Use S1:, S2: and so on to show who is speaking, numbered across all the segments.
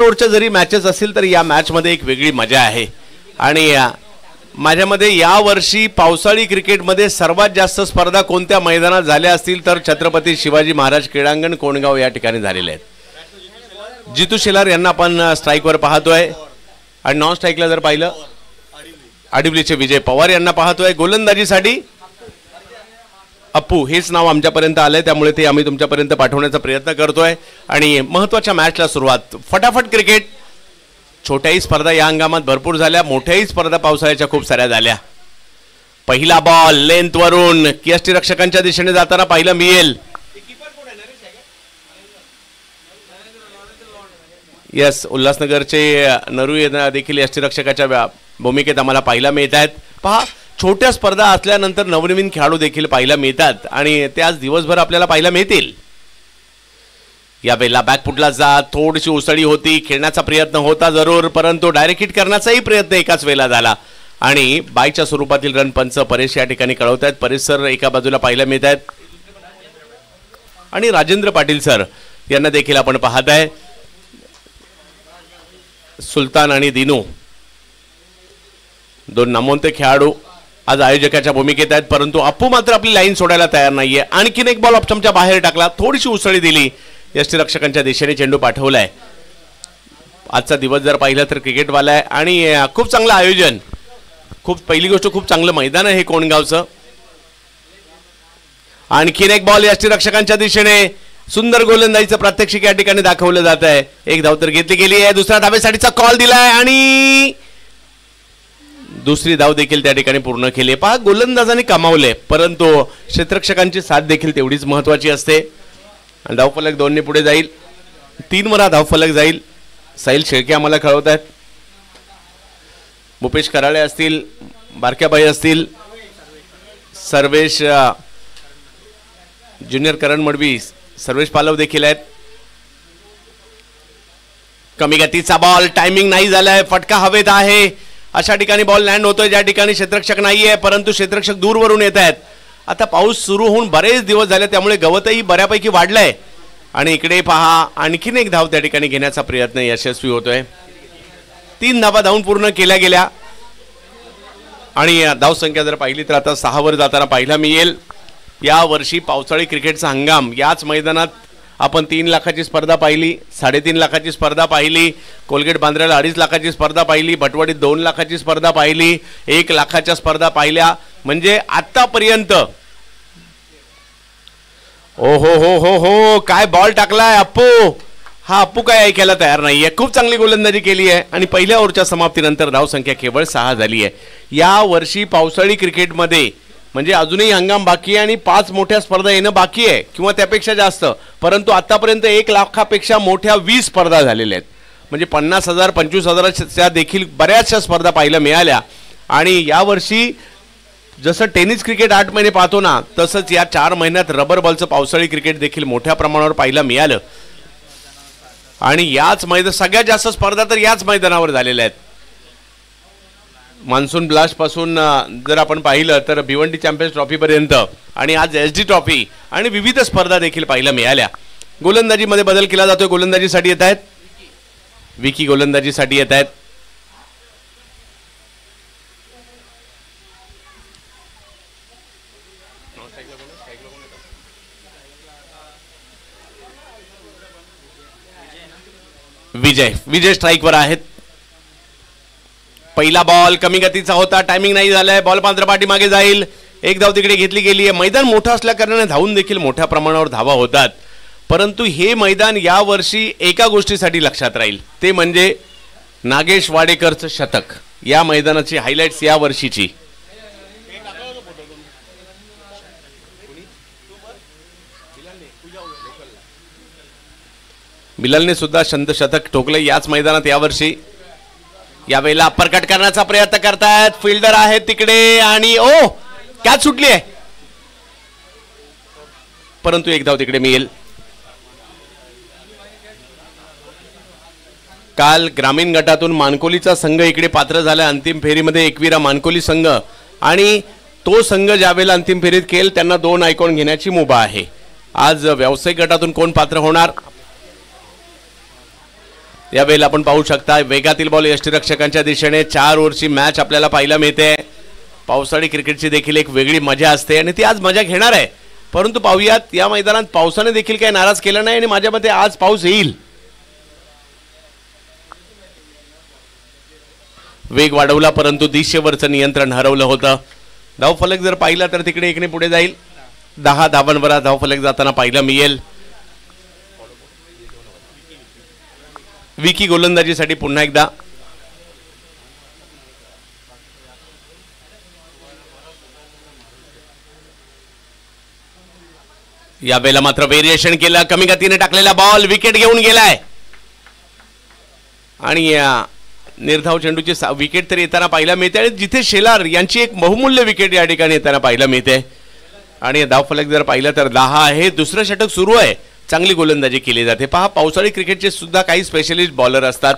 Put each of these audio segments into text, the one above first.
S1: ओव्हरच्या जरी matches असतील तर या मॅचमध्ये एक वेगळी मजा आहे. आणि माझ्यामध्ये यावर्षी पावसाळी क्रिकेटमध्ये सर्वात जास्त स्पर्धा कोणत्या मैदानात झाल्या असतील तर छत्रपती शिवाजी महाराज क्रीडांगण कोंडगाव या ठिकाणी झालेले आहेत. जितू शेलार यांना आपण स्ट्राईकवर पाहतोय आणि नॉन स्ट्राईकला जर पाहिलं आडिवलीचे विजय पवार यांना पाहतोय. गोलंदाजीसाठी अप्पू हेच नाव आमच्यापर्यंत आलंय, त्यामुळे ते आम्ही तुमच्यापर्यंत पाठवण्याचा प्रयत्न करतोय. आणि महत्त्वाच्या मॅचला सुरुवात. फटाफट क्रिकेट. छोट्याही स्पर्धा या हंगामात भरपूर झाल्या, मोठ्याही स्पर्धा पावसाळ्याच्या खूप साऱ्या झाल्या. पहिला बॉल लेंथ वरून यष्टीरक्षकांच्या दिशेने जाताना पाहिलं मिळेल. यस, उल्हासनगरचे नरू यांना देखील यष्टीरक्षकाच्या भूमिकेत आम्हाला पाहायला मिळत आहेत. पहा, छोट्या स्पर्धा असल्यानंतर नवनवीन खेळाडू देखील पाहायला मिळतात आणि ते आज दिवसभर आपल्याला पाहायला मिळतील. यावेळेला बॅकफुटला जा थोडीशी उसळी होती, खेळण्याचा प्रयत्न होता जरूर, परंतु डायरेक्ट हिट करण्याचाही प्रयत्न एकाच वेळेला झाला आणि बायच्या स्वरूपातील रन पंच परेश या ठिकाणी कळवत आहेत. परेश सर एका बाजूला पाहायला मिळत आहेत आणि राजेंद्र पाटील सर यांना देखील आपण पाहत आहे. सुलतान आणि दिनू दोन नामवंत खेळाडू आज आयोजकाच्या भूमिकेत आहेत, परंतु अप्पू मात्र आपली लाईन सोडायला तयार नाहीये. आणखीन एक बॉल ऑप्शनच्या बाहेर टाकला, थोडीशी उसळी दिली, यष्टीरक्षकांच्या दिशेने चेंडू पाठवलाय. आजचा दिवस जर पाहिलं तर क्रिकेटवाला आहे आणि खूप चांगलं आयोजन. पहिली गोष्ट खूप चांगलं मैदान आहे हे कोंडगावचं. आणखीन एक बॉल यष्टीरक्षकांच्या दिशेने. सुंदर गोलंदाजीचं प्रात्यक्षिक या ठिकाणी दाखवलं जात आहे. एक धाव तर घेतली गेली आहे, दुसऱ्या धावेसाठीचा कॉल दिलाय आणि दुसरी धाव देखील त्या ठिकाणी पूर्ण केली. पहा, गोलंदाजांनी कमावले, परंतु क्षेत्ररक्षकांची साथ देखील तेवढीच महत्वाची असते. धावफलक 2 पुढे जाईल, 3 वर धावफलक जाईल. साहिल शेळके आम्हाला कळवत आहेत. भूपेश कराळे असतील, बारक्याबाई असतील, सर्वेश ज्युनियर करण मडवी, सर्वेश पालव देखील आहेत. कमी गतीचा बॉल, टायमिंग नाही झालाय, फटका हवेत आहे. अशा ठिकाणी बॉल लँड होतोय ज्या ठिकाणी क्षेत्ररक्षक नाहीये, परंतु क्षेत्ररक्षक दूरवरून येत आहेत. आता पाऊस सुरू होऊन बरेच दिवस झाले, त्यामुळे गवतही बऱ्यापैकी वाढलंय. आणि इकडे पहा, आणखीन एक धाव त्या ठिकाणी घेण्याचा प्रयत्न यशस्वी होतोय. 3 धावा धावून पूर्ण केल्या गेल्या आणि धावसंख्या जर पाहिली तर आता 6 वर जाताना पाहायला मिळेल. या वर्षी पावसाळी क्रिकेटचा हंगाम याच मैदानात आपण 3 लाखाची स्पर्धा पाहिली, 3.5 लाखाची स्पर्धा पाहिली, कोलगेट बांद्र्याला 2.5 लाखाची स्पर्धा पाहिली, भटवाडीत 2 लाखाची स्पर्धा पाहिली, 1 लाखाच्या स्पर्धा पाहिल्या. म्हणजे आतापर्यंत ओ हो हो हो हो काय बॉल टाकलाय अप्पू. हा अप्पू काय ऐकायला तयार नाहीये. खूप चांगली गोलंदाजी केली आहे आणि पहिल्या ओव्हरच्या समाप्तीनंतर धावसंख्या केवळ 6 झाली आहे. या वर्षी पावसाळी क्रिकेटमध्ये म्हणजे अजूनही हंगाम बाकी आहे आणि 5 मोठ्या स्पर्धा येणं बाकी आहे किंवा त्यापेक्षा जास्त, परंतु आतापर्यंत 1 लाखापेक्षा मोठ्या 20 स्पर्धा झालेल्या आहेत. म्हणजे 50,000 25,000च्या देखील बऱ्याचशा स्पर्धा पाहायला मिळाल्या. आणि यावर्षी जसं टेनिस क्रिकेट 8 महिने पाहतो ना, तसंच या 4 महिन्यात रबर बॉलचं पावसाळी क्रिकेट देखील मोठ्या प्रमाणावर पाहायला मिळालं. आणि याच सगळ्यात जास्त स्पर्धा तर याच मैदानावर झालेल्या आहेत. मान्सून ब्लास्ट पासून जर आपण पाहिलं तर भिवंडी चॅम्पियन्स ट्रॉफी पर्यंत आणि आज SD ट्रॉफी आणि विविध स्पर्धा देखील पाहायला मिळाल्या. गोलंदाजीमध्ये बदल केला जातोय. गोलंदाजीसाठी येत आहेत विकी, गोलंदाजीसाठी येत आहेत. विजय स्ट्राईकवर आहेत. पहिला बॉल कमी गतीचा होता, टायमिंग नाही झालाय, बॉल मात्र पाठीमागे जाईल. 1 धाव तिकडे घेतली गेली आहे. मैदान मोठं असल्या कारणाने धावून देखील मोठ्या प्रमाणावर धावा होतात, परंतु हे मैदान या वर्षी एका गोष्टीसाठी लक्षात राहील, ते म्हणजे नागेश वाडेकरचं शतक. या मैदानाची हायलाइट्स या वर्षीची. बिलालने सुद्धा शतक ठोकले याच मैदानात यावर्षी. यावेळेला अप्परकट करण्याचा प्रयत्न करतायत, फिल्डर आहेत तिकडे आणि ओ कॅच सुटली आहे, परंतु 1 धाव तिकडे मिळेल. काल ग्रामीण गटातून मानकोलीचा संघ इकडे पात्र झाला अंतिम फेरीमध्ये, एकविरा मानकोली संघ, आणि तो संघ ज्यावेळेला अंतिम फेरीत खेळेल त्यांना 2 आयकॉन घेण्याची मुभा आहे. आज व्यावसायिक गटातून कोण पात्र होणार? यावेळेला आपण पाहू शकता वेगातील बॉल यष्टीरक्षकांच्या दिशेने 4 ओव्हरची मॅच आपल्याला पाहायला मिळते. पावसाळी क्रिकेटची देखील एक वेगळी मजा असते आणि ती आज मजा घेणार आहे. परंतु पाहूयात या मैदानात पावसाने देखील काही नाराज केलं नाही आणि माझ्या मते आज पाऊस येईल. वेग वाढवला परंतु दिशेवरचं नियंत्रण हरवलं होतं. धावफलक जर पाहिला तर तिकडे 1ने पुढे जाईल. 10 धावांवर धावफलक जाताना पाहायला मिळेल. विकी गोलंदाजीसाठी पुन्हा एकदा. यावेळेला मात्र व्हेरिएशन केलं. कमी गतीने टाकलेला बॉल विकेट घेऊन गेलाय आणि निर्धाव चेंडूची विकेट तरी येताना पाहायला मिळते आणि जिथे शेलार यांची एक बहुमूल्य विकेट या ठिकाणी येताना पाहायला मिळते. आणि धावफलक जर पाहिलं तर 10 आहे. दुसरं षटक सुरू आहे. चांगली गोलंदाजी केली जाते. पहा पावसाळी क्रिकेटचे सुद्धा काही स्पेशलिस्ट बॉलर असतात.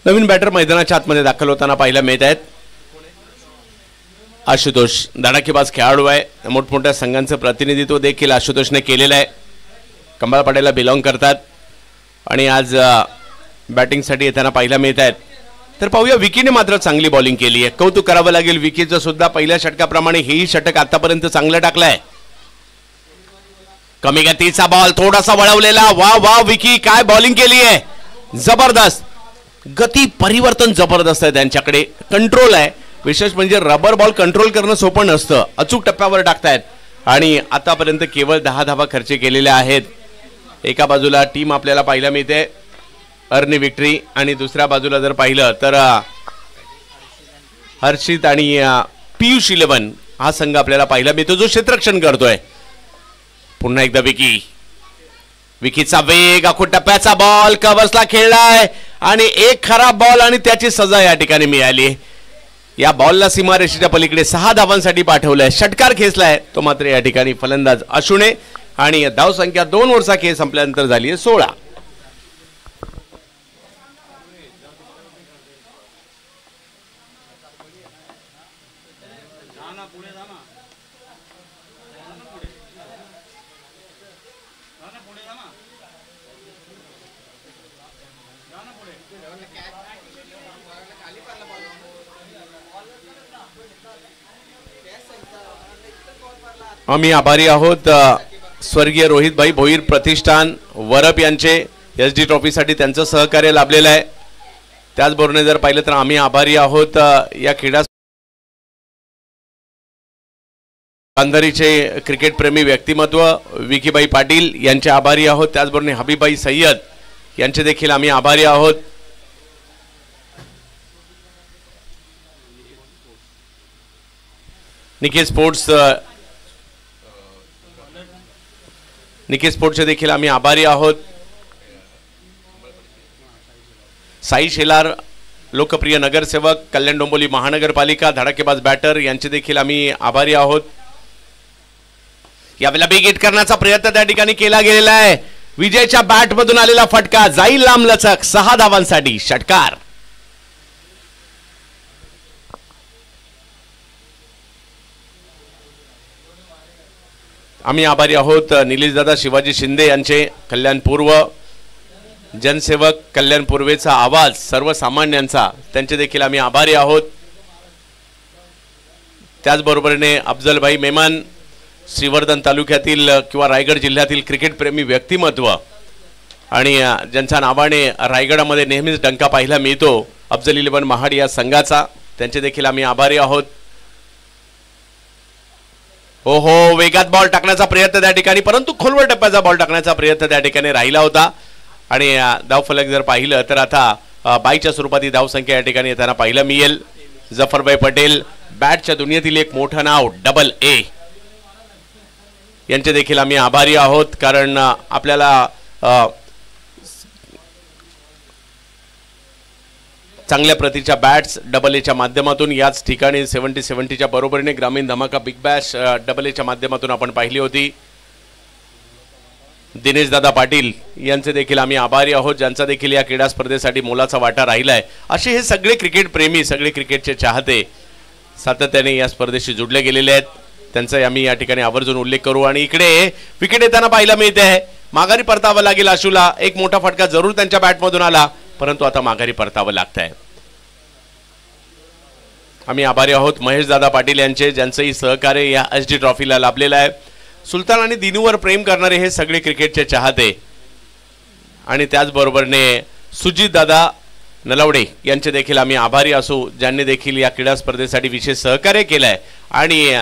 S1: नवीन बॅटर मैदानाच्या आतमध्ये दाखल होताना पाहायला मिळत आहेत. आशुतोष धडाकेबाज खेळाडू आहे. मोठमोठ्या संघांचं प्रतिनिधित्व देखील आशुतोषने केलेलं आहे. कंबाळपाड्याला बिलॉंग करतात आणि आज बॅटिंगसाठी येताना पाहायला मिळत आहेत. तर पाहूया विकीने मात्र चांगली बॉलिंग केली आहे. कौतुक करावं लागेल विकीचं सुद्धा. पहिल्या षटकाप्रमाणे हेही षटक आतापर्यंत चांगलं टाकलंय. कमी गतीचा बॉल थोडासा वळवलेला. वा वा विकी काय बॉलिंग केली आहे. जबरदस्त गती परिवर्तन जबरदस्त आहे त्यांच्याकडे. कंट्रोल आहे. विशेष म्हणजे रबर बॉल कंट्रोल करणं सोपं नसतं. अचूक टप्प्यावर टाकतायत आणि आतापर्यंत केवळ 10 धावा खर्च केलेल्या आहेत. एका बाजूला टीम आपल्याला पाहायला मिळते अर्नी विक्ट्री आणि दुसऱ्या बाजूला जर पाहिलं तर हर्षित आणि पियुष 11 हा संघ आपल्याला पाहायला मिळतो जो क्षेत्ररक्षण करतोय. पुन्हा एकदा विकीचा वेग. आखूड टप्प्याचा बॉल कव्हर्सला खेळलाय आणि एक खराब बॉल आणि त्याची सजा या ठिकाणी मिळाली. या बॉलला सीमारेषेच्या पलीकडे 6 धावांसाठी पाठवलंय. षटकार खेचलाय तो मात्र या ठिकाणी फलंदाज अशुने आणि धाव संख्या 2 ओव्हरचा खेळ संपल्यानंतर झाली आहे 16. आम्ही आभारी आहोत स्वर्गीय रोहितभाई भोईर प्रतिष्ठान वरप यांचे. SD ट्रॉफीसाठी त्यांचं सहकार्य लाभलेलं आहे. त्याचबरोबर जर पाहिलं तर आम्ही आभारी आहोत या क्रीडा अंधारीचे क्रिकेट प्रेमी व्यक्तिमत्व विकीबाई पाटील यांचे आभारी आहोत. त्याचबरोबर हबीबाई सय्यद यांचे देखील आम्ही आभारी आहोत. निके स्पोर्ट्सचे देखील आम्ही आभारी आहोत. साई शेलार लोकप्रिय नगरसेवक कल्याण डोंबिवली महानगरपालिका धडाकेबाज बॅटर यांचे देखील आम्ही आभारी आहोत. यावेळेला बिग हिट करण्याचा प्रयत्न त्या ठिकाणी केला गेलेला आहे. विजयच्या बॅट मधून आलेला फटका जाईल लांब लचक. 6 धावांसाठी षटकार. आम्ही आभारी आहोत निलेशदादा शिवाजी शिंदे यांचे. कल्याण पूर्व जनसेवक कल्याण पूर्वेचा आवाज सर्वसामान्यांचा त्यांचे देखील आम्ही आभारी आहोत. त्याचबरोबरीने अफजलभाई मेमन श्रीवर्धन तालुक्यातील किंवा रायगड जिल्ह्यातील क्रिकेट प्रेमी व्यक्तिमत्व आणि ज्यांच्या नावाने रायगडामध्ये नेहमीच डंका पाहायला मिळतो अफजल 11 महाड या संघाचा. त्यांचे देखील आम्ही आभारी आहोत. हो वेगात बॉल टाकण्याचा प्रयत्न त्या ठिकाणी परंतु खोलवर टप्प्याचा बॉल टाकण्याचा प्रयत्न त्या ठिकाणी राहिला होता. आणि धावफलक जर पाहिलं तर आता बाईच्या स्वरूपात ही धावसंख्या या ठिकाणी येताना पाहायला मिळेल. जफरभाई पटेल बॅटच्या दुनियेतील एक मोठं नाव डबल ए यांचे देखील आम्ही आभारी आहोत. कारण आपल्याला चांगल्या प्रतीच्या बॅट्स डबल एच्या माध्यमातून याच ठिकाणी 70-70च्या बरोबरीने ग्रामीण धमाका बिग बॅश डबल एच्या माध्यमातून आपण पाहिली होती. दिनेश दादा पाटील यांचे देखील आम्ही आभारी आहोत, ज्यांचा देखील या क्रीडा स्पर्धेसाठी मोलाचा वाटा राहिलाय. असे हे सगळे क्रिकेट प्रेमी, सगळे क्रिकेटचे चाहते सातत्याने या स्पर्धेशी जुडले गेलेले आहेत. त्यांचा आम्ही या ठिकाणी आवर्जून उल्लेख करू. आणि इकडे विकेट येताना पाहायला मिळते आहे, माघारी परतावं लागेल आशूला. एक मोठा फटका जरूर त्यांच्या बॅटमधून आला, परंतु आता माघारी परतावं लागत आहे. आम्ही आभारी आहोत महेश दादा पाटील यांचे, ज्यांचंही सहकार्य या एसडी ट्रॉफीला लाभलेलं आहे. सुलतान आणि दिनूवर प्रेम करणारे हे सगळे क्रिकेटचे चाहते आणि त्याचबरोबरने सुजित दादा नलवडे यांचे देखील आम्ही आभारी असू, ज्यांनी देखील या क्रीडा स्पर्धेसाठी विशेष सहकार्य केलं आहे. आणि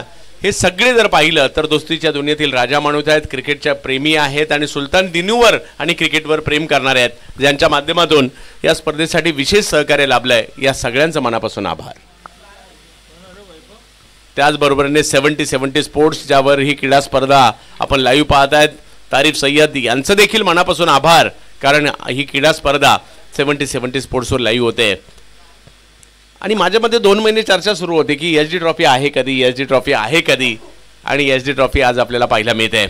S1: हे सगळे जर पाहिलं तर दोस्तीच्या दुनियेतील राजा माणूस आहेत, क्रिकेटच्या प्रेमी आहेत आणि सुलतान दिनूवर आणि क्रिकेटवर प्रेम करणारे आहेत, ज्यांच्या माध्यमातून या स्पर्धेसाठी विशेष सहकार्य लाभलं आहे. या सगळ्यांचं मनापासून आभार. त्याचबरोबरने 70-70 स्पोर्ट्स, ज्यावर ही क्रीडा स्पर्धा आपण लाईव्ह पाहत आहेत, तारीफ सय्यद यांचं देखील मनापासून आभार, कारण ही क्रीडा स्पर्धा 70-70 स्पोर्ट्सवर लाईव्ह होते. आणि माझ्यामध्ये 2 महिने चर्चा सुरू होती की एसडी ट्रॉफी आहे कधी, एसडी ट्रॉफी आहे कधी, आणि एसडी ट्रॉफी आज आपल्याला पाहायला मिळते.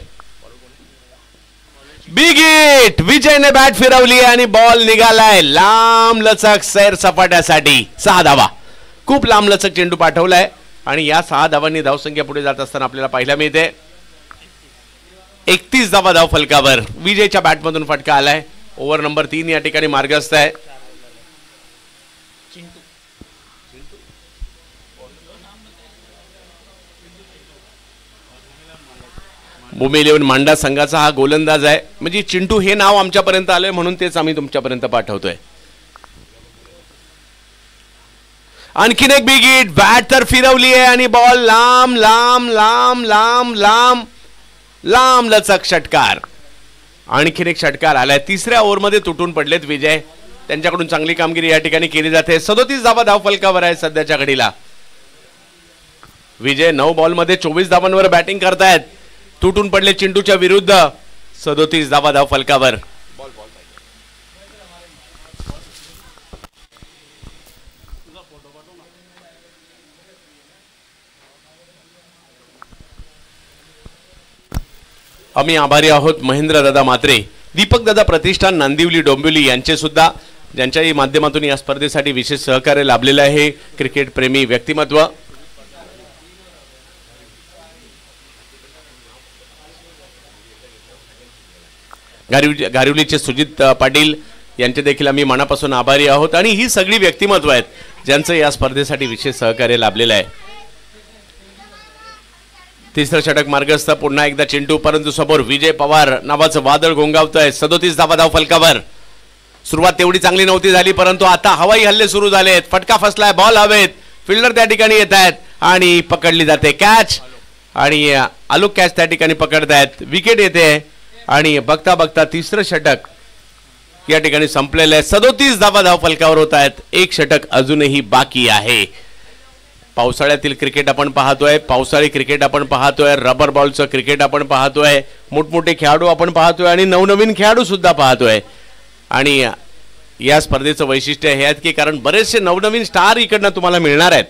S1: बिग हिट, विजयने बॅट फिरवली आणि बॉल निघालाय लांब लचक सैर सपाट्यासाठी. 6 धावा, खूप लांब लचक चेंडू पाठवलाय आणि या 6 धावांनी धावसंख्या पुढे जात असताना आपल्याला पाहायला मिळते 31 धावा धाव फलकावर. विजयच्या बॅटमधून फटका आलाय. ओव्हर नंबर 3 या ठिकाणी मार्गस्थ आहे. भूमी 11 मांडा संघाचा हा गोलंदाज आहे. म्हणजे चिंटू हे नाव आमच्यापर्यंत आलंय म्हणून तेच आम्ही तुमच्यापर्यंत पाठवतोय. आणखीन एक बिग हिट, बॅट तर फिरवली आहे आणि बॉल लांब लांब लांब लांब लांब लांब लचक षटकार. आणखीन एक षटकार आलाय. 3ऱ्या ओव्हरमध्ये तुटून पडलेत विजय, त्यांच्याकडून चांगली कामगिरी या ठिकाणी केली जाते. 37 धावा धाव फलकावर आहे सध्याच्या घडीला. विजय 9 बॉलमध्ये 24 धावांवर बॅटिंग करतायत. तुटून पडले चिंटूच्या विरुद्ध. 37 धावा धाव फलकावर. आम्ही आभारी आहोत महेंद्र दादा मात्रे, दीपक दादा प्रतिष्ठान नांदिवली डोंबिवली यांचे सुद्धा, ज्यांच्याही माध्यमातून या स्पर्धेसाठी विशेष सहकार्य लाभलेले आहे. क्रिकेट प्रेमी व्यक्तिमत्व. गारिवलीचे सुजित पाटील यांचे देखील आम्ही मनापासून आभारी आहोत. आणि ही सगळी व्यक्तिमत्व आहेत ज्यांचं या स्पर्धेसाठी विशेष सहकार्य लाभलेलं आहे. 3रं षटक मार्गस्थ. पुन्हा एकदा चिंटू, परंतु समोर विजय पवार नावाचं वादळ घोंगावतंय. 37 धावा धाव फलकावर. सुरुवात तेवढी चांगली नव्हती झाली, परंतु आता हवाई हल्ले सुरू झालेत. फटका फसलाय, बॉल हवेत, फिल्डर त्या ठिकाणी येत आहेत आणि पकडली जाते कॅच. आणि आलोक कॅच त्या ठिकाणी पकडतायत. विकेट येते आणि बघता बघता 3रं षटक या ठिकाणी संपलेलं आहे. 37 धावा धाव फलकावर होत आहेत. एक षटक अजूनही बाकी आहे. पावसाळ्यातील क्रिकेट आपण पाहतोय, पावसाळी क्रिकेट आपण पाहतोय, रबर बॉलचं क्रिकेट आपण पाहतोय, मोठमोठे खेळाडू आपण पाहतोय आणि नवनवीन खेळाडू सुद्धा पाहतोय. आणि या स्पर्धेचं वैशिष्ट्य हे आहे की कारण बरेचसे नवनवीन स्टार इकडनं तुम्हाला मिळणार आहेत.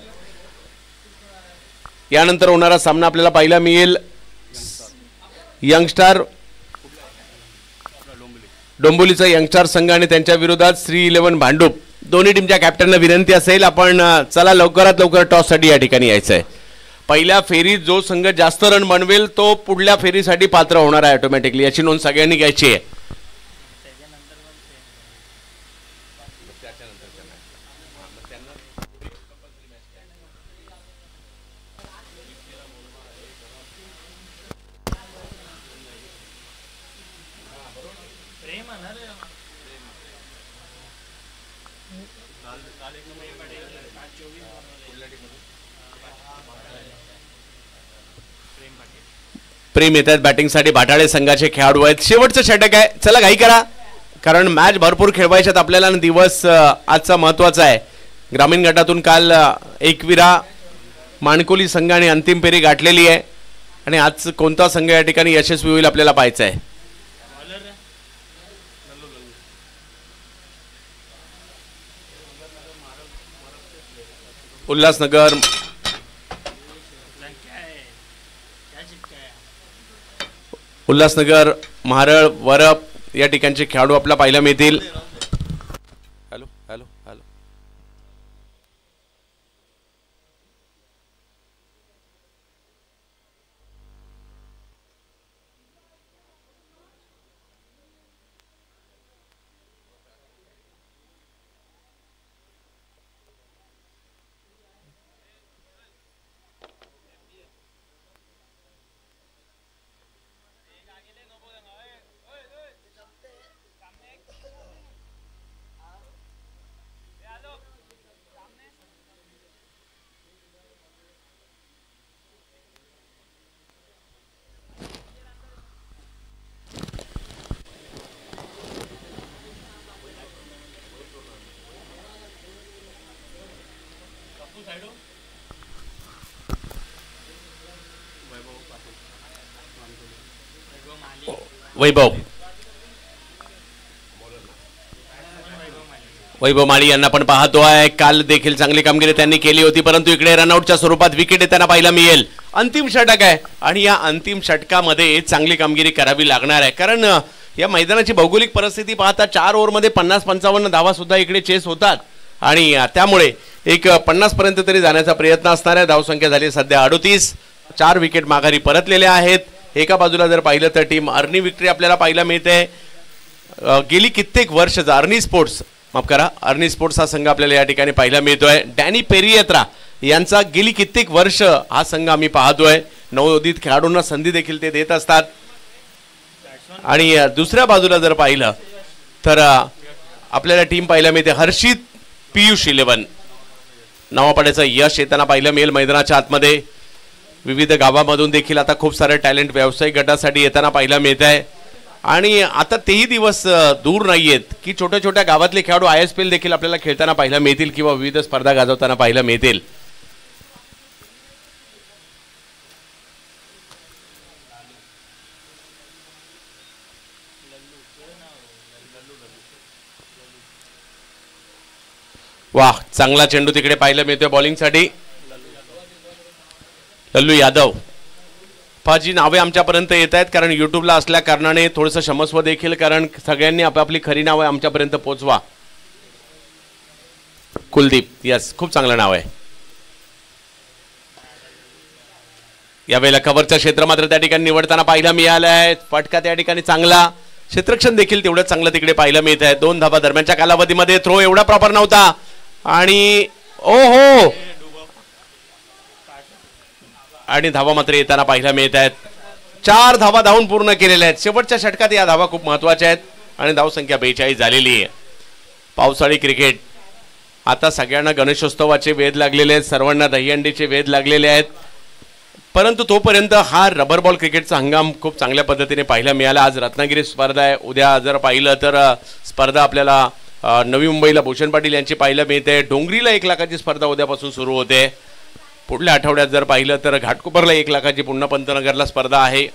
S1: यानंतर होणारा सामना आपल्याला पाहायला मिळेल यंगस्टार डोंबिवलीचा यंगस्टार संघ आणि त्यांच्या विरोधात श्री 11 भांडूप. दोन्ही टीमच्या कॅप्टनना विनंती असेल, आपण चला लवकरात लवकर टॉससाठी या ठिकाणी यायचं आहे. पहिल्या फेरीत जो संघ जास्त रन बनवेल तो पुढल्या फेरीसाठी पात्र होणार आहे ऑटोमॅटिकली. याची नोंद सगळ्यांनी घ्यायची आहे. प्रेम येतात बॅटिंगसाठी. भाटाळे संघाचे खेळाडू आहेत. शेवटचं षटक आहे, चला घाई करा कारण मॅच भरपूर खेळवायच्यात आपल्याला. दिवस आजचा महत्त्वाचा आहे. ग्रामीण गटातून काल एकविरा माणकोली संघाने अंतिम फेरी गाठलेली आहे आणि आज कोणता संघ या ठिकाणी यशस्वी होईल आपल्याला पाहायचं आहे. उल्हासनगर महारळ वरप या ठिकाणचे खेळाडू आपल्याला पाहायला मिळतील. हॅलो हॅलो हॅलो वैभव माळी यांना पण पाहतोय. काल देखील चांगली कामगिरी त्यांनी केली होती, परंतु इकडे रनआउटच्या स्वरूपात विकेट त्यांना पाहायला मिळेल. अंतिम षटक आहे आणि या अंतिम षटकामध्ये चांगली कामगिरी करावी लागणार आहे, कारण या मैदानाची भौगोलिक परिस्थिती पाहता 4 ओव्हरमध्ये 50-55 धावा सुद्धा इकडे चेस होतात आणि त्यामुळे एक 50 पर्यंत तरी जाण्याचा प्रयत्न असणार आहे. धावसंख्या झाली सध्या 38. 4 विकेट माघारी परतलेल्या आहेत. एका बाजूला जर पाहिलं तर टीम अर्नी विक्ट्री आपल्याला पाहायला मिळते. गेली कित्येक वर्ष अर्नी स्पोर्ट्स हा संघ आपल्याला या ठिकाणी पाहायला मिळतोय. डॅनी पेरियत्रा यांचा गेली कित्येक वर्ष हा संघ आम्ही पाहतोय. नवोदित खेळाडूंना संधी देखील ते देत असतात. आणि दुसऱ्या बाजूला जर पाहिलं तर आपल्याला टीम पाहायला मिळते हर्षित पीयूष 11 नावापाड्याचं यश येताना पाहायला मिळेल. मैदानाच्या आतमध्ये विविध गावांमधून देखील आता खूप सारे टॅलेंट व्यावसायिक गटासाठी येताना पाहायला मिळत आहे. आणि आता तेही दिवस दूर नाहीयेत की छोट्या छोट्या गावातले खेळाडू ISPL देखील आपल्याला खेळताना पाहायला मिळतील किंवा विविध स्पर्धा गाजवताना पाहायला मिळतील. वाह, चांगला चेंडू तिकडे पाहायला मिळतोय बॉलिंगसाठी. लल्लू यादव जी नावे आमच्यापर्यंत येत आहेत, कारण युट्यूबला असल्या कारणाने थोडंसं क्षमस्व देखील, कारण सगळ्यांनी आपापली खरी नावे आमच्यापर्यंत पोहोचवा. कुलदीप, यस, खूप चांगलं नाव आहे. यावेळेला कव्हरचं क्षेत्र मात्र त्या ठिकाणी निवडताना पाहायला मिळालं आहे. फटका त्या ठिकाणी चांगला, क्षेत्ररक्षण देखील तेवढंच चांगलं तिकडे पाहायला मिळत आहे. 2 धावा दरम्यानच्या कालावधीमध्ये थ्रो एवढा प्रॉपर नव्हता आणि ओहो, आणि धावा मात्र येताना पाहायला मिळत आहेत. 4 धावा धावून पूर्ण केलेल्या आहेत. शेवटच्या षटकात या धावा खूप महत्वाच्या आहेत आणि धावसंख्या 42 झालेली आहे. पावसाळी क्रिकेट आता सगळ्यांना गणेशोत्सवाचे वेध लागलेले आहेत, सर्वांना दहीहंडीचे वेध लागलेले आहेत, परंतु तोपर्यंत हा रबर बॉल क्रिकेटचा हंगाम खूप चांगल्या पद्धतीने पाहायला मिळाला. आज रत्नागिरी स्पर्धा आहे. उद्या जर पाहिलं तर स्पर्धा आपल्याला नवी मुंबईला भूषण पाटील यांची पाहायला मिळते. डोंगरीला 1 लाखाची स्पर्धा उद्यापासून सुरू होते. पुढल्या आठवड्यात जर पाहिलं तर घाटकोपरला 1 लाखाची, पुन्हा पंतनगरला स्पर्धा आहे.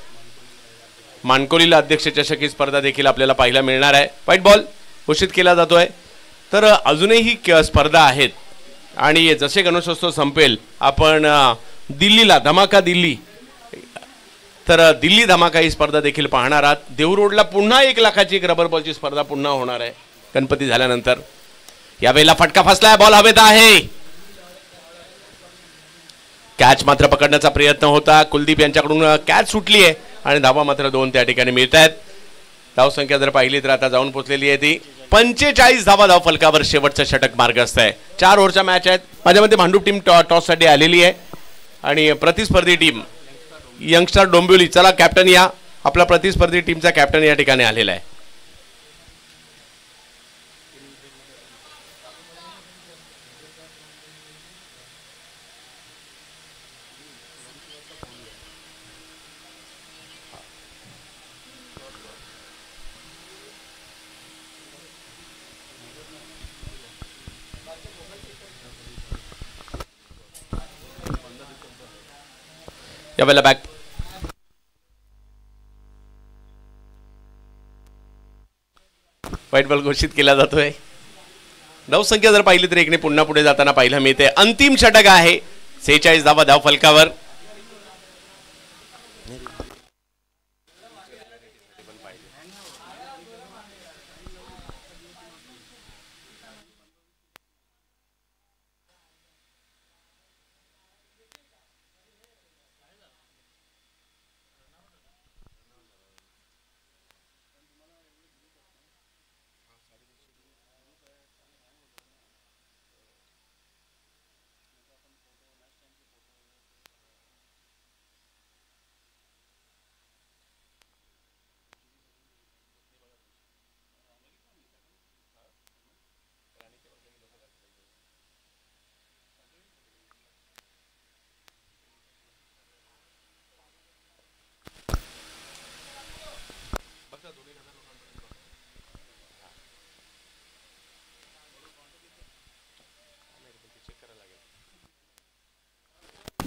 S1: मानकोलीला अध्यक्ष चषक ही स्पर्धा देखील आपल्याला पाहायला मिळणार आहे. व्हाईट बॉल घोषित केला जातोय. तर अजूनही स्पर्धा आहेत आणि जसे गणेशोत्सव संपेल आपण दिल्लीला धमाका दिल्ली, तर दिल्ली धमाका ही स्पर्धा देखील पाहणार आहात. देहू रोडला पुन्हा 1 लाखाची एक रबर बॉलची स्पर्धा पुन्हा होणार आहे गणपती झाल्यानंतर. यावेळेला फटका फसलाय, बॉल हवेत आहे. कॅच मात्र पकडण्याचा प्रयत्न होता. कुलदीप यांच्याकडून कॅच सुटली आहे आणि धावा मात्र 2 त्या ठिकाणी मिळत आहेत. धावसंख्या जर पाहिली तर आता जाऊन पोहोचलेली आहे ती 45 धावा धाव फलकावर. शेवटचं षटक मार्गस्थ आहे. 4 ओव्हरच्या मॅच आहेत. माझ्यामध्ये भांडूप टीम टॉससाठी आलेली आहे आणि प्रतिस्पर्धी टीम यंगस्टर डोंबिवली. चला कॅप्टन या, आपला प्रतिस्पर्धी टीमचा कॅप्टन या ठिकाणी आलेला आहे. यावेळेला बॅक व्हाईट बॉल घोषित केला जातोय. धावसंख्या जर पाहिली तर एकने पुन्हा पुढे जाताना पाहायला मिळते. अंतिम षटक आहे, 46 धावा धाव फलकावर.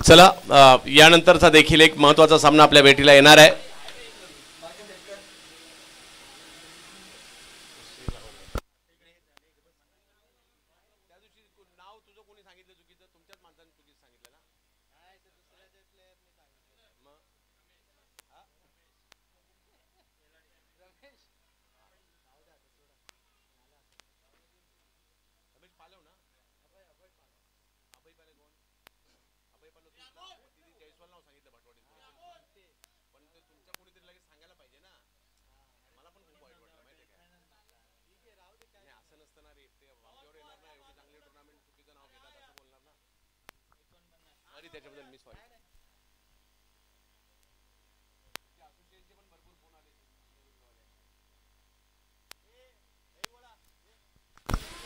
S1: चला, यानंतरचा देखील एक महत्वाचा सामना आपल्या भेटीला येणार आहे.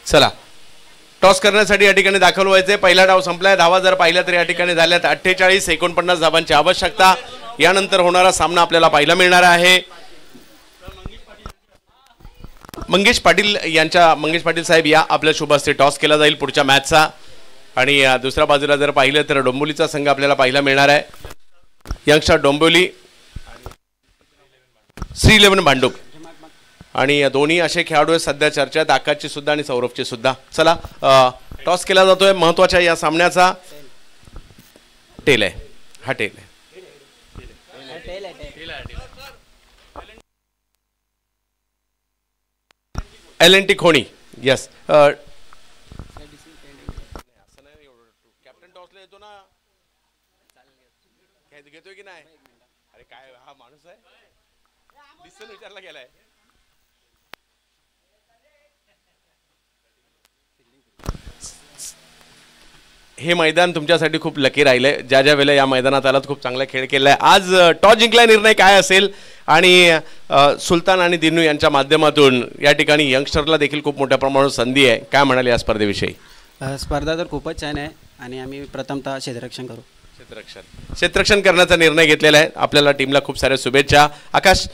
S1: चला, टॉस करण्यासाठी या ठिकाणी दाखल व्हायचे. पहिला डाव संपलाय. धावा जर पाहिल्या तर या ठिकाणी झाल्यात 48. 49 धावांची आवश्यकता. यानंतर होणारा सामना आपल्याला पाहायला मिळणार आहे. मंगेश पाटील साहेब या आपल्या शुभ हस्ते टॉस केला जाईल पुढच्या मॅचचा. आणि दुसऱ्या बाजूला जर पाहिलं तर डोंबिवलीचा संघ आपल्याला पाहायला मिळणार आहे. यंगस्टर डोंबिवली, श्री 11 भांडुप. आणि दोन्ही असे खेळाडू आहेत सध्या चर्चेत, आकाशची सुद्धा आणि सौरभची सुद्धा. चला, टॉस केला जातोय महत्वाच्या या सामन्याचा. टेल आहे, हा टेल आहे. LNT खोणी. यस, कॅप्टन टॉसला येतो ना, घेतोय की नाही? अरे काय हा माणूस आहे, दिसन विचारला गेलाय. हे मैदान तुमच्यासाठी खूप लकी राहिलंय. ज्या ज्या वेळेला या मैदानात आलात खूप चांगला खेळ केलाय. आज टॉस जिंकला, निर्णय काय असेल? आणि सुलतान आणि दिनू यांच्या माध्यमातून या ठिकाणी यंगस्टरला देखील खूप मोठ्या प्रमाणात संधी आहे. काय म्हणाले या स्पर्धेविषयी?
S2: स्पर्धा तर खूपच छान आहे आणि आम्ही प्रथमतः क्षेत्ररक्षण करू.
S1: क्षेत्ररक्षण करण्याचा निर्णय घेतलेला आहे. आपल्याला टीमला खूप साऱ्या शुभेच्छा. आकाश,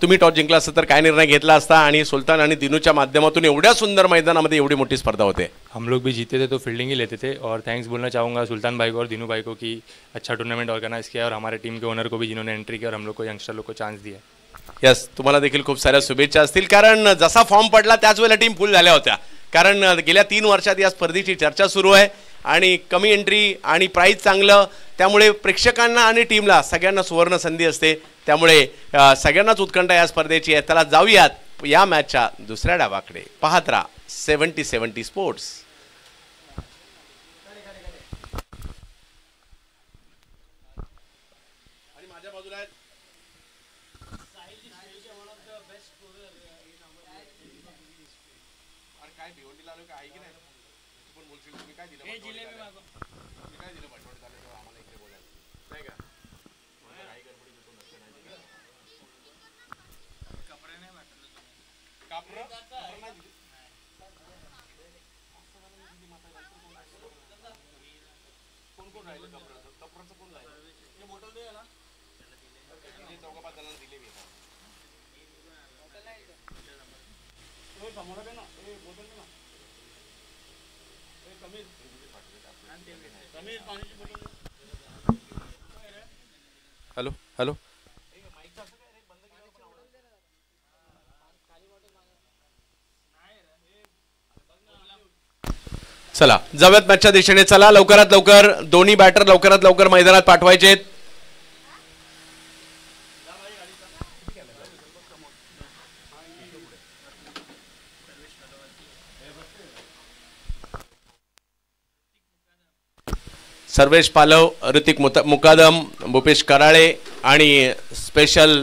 S1: तुम्ही टॉस जिंकला असता तर काय निर्णय घेतला असता? आणि सुलतान आणि दिनूच्या माध्यमातून एवढ्या सुंदर मैदानामध्ये एवढी मोठी स्पर्धा होते.
S3: हम लोग भी जीते थे तो फील्डिंग ही लेते थे. और थैंक्स बोलना चाहूँगा सुल्तान भाई को और दिनू भाई को कि अच्छा टूर्नामेंट ऑर्गेनाइज किया, और हमारे टीम के ओनर को भी जिन्होंने एंट्री किया और हम लोग को यंगस्टर लोग को चांस दिया.
S1: यस, तुम्हाला देखील खूप साऱ्या शुभेच्छा असतील. कारण जसा फॉर्म पडला त्याच वेळेला टीम फुल झाल्या होत्या. कारण गेल्या 3 वर्षात या स्पर्धेची चर्चा सुरू आहे आणि कमी एंट्री आणि प्राईज चांगलं, त्यामुळे प्रेक्षकांना आणि टीमला सगळ्यांना सुवर्ण संधी असते. त्यामुळे सगळ्यांनाच उत्कंठा या स्पर्धेची आहे. त्याला जाऊयात या मॅचच्या दुसऱ्या डावाकडे. पाहत राहा 70-70 स्पोर्ट्स. हॅलो हॅलो, चला जाऊयात मॅचच्या दिशेने. चला लवकरात लवकर दोन्ही बॅटर लवकरात लवकर मैदानात पाठवायचे. सर्वेश पालव, ऋतिक मुकादम, भूपेश कराळे आणि स्पेशल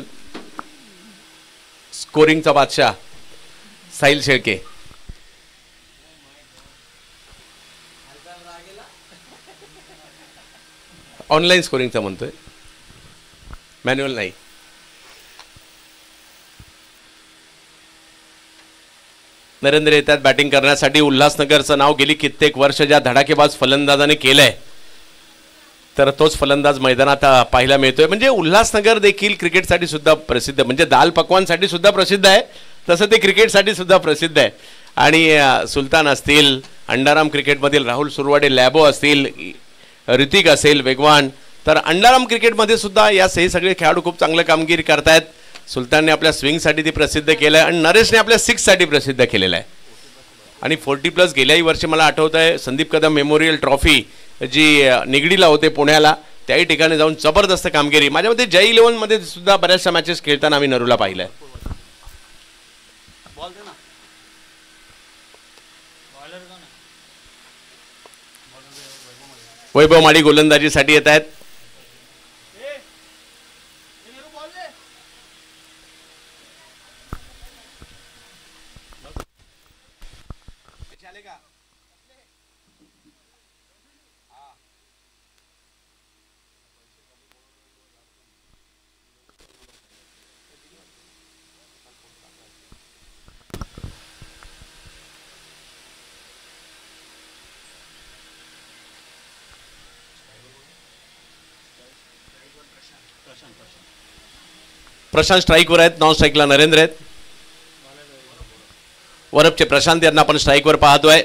S1: स्कोरिंगचा बादशाह साहिल शेळके. ऑनलाईन स्कोरिंगचा म्हणतोय, मॅन्युअल नाही. नरेंद्र येतात बॅटिंग करण्यासाठी. उल्हासनगरचं नाव गेली कित्येक वर्ष ज्या धडाकेबाज फलंदाजाने केलंय तर तोच फलंदाज मैदानात पाहायला मिळतोय. म्हणजे उल्हासनगर देखील क्रिकेटसाठी सुद्धा प्रसिद्ध, म्हणजे दाल पकवानसाठी सुद्धा प्रसिद्ध आहे, तसं ते क्रिकेटसाठी सुद्धा प्रसिद्ध आहे. आणि सुलतान असतील, अंडाराम क्रिकेटमधील राहुल सुरवाडे, लॅबो असतील, ऋतिक असेल वेगवान, तर अंडाराम क्रिकेटमध्ये सुद्धा या सगळे खेळाडू खूप चांगलं कामगिरी करतायत. सुलतानने आपल्या स्विंगसाठी ती प्रसिद्ध केलं आहे आणि नरेशने आपल्या सिक्ससाठी प्रसिद्ध केलेलं आहे. आणि 40+ गेल्याही वर्षी मला आठवत आहे संदीप कदम मेमोरियल ट्रॉफी जी निगडीला होते पुण्याला, त्याही ठिकाणी जाऊन जबरदस्त कामगिरी. माझ्या मते जय 11 मध्ये सुद्धा बऱ्याचशा मॅचेस खेळताना आम्ही नरूला पाहिलंय. वैभव माडी गोलंदाजीसाठी येत आहेत. प्रशांत स्ट्राईकवर आहेत, नॉन स्ट्राईकला नरेंद्र आहेत. वरपचे प्रशांत यांना आपण स्ट्राईकवर पाहतोय.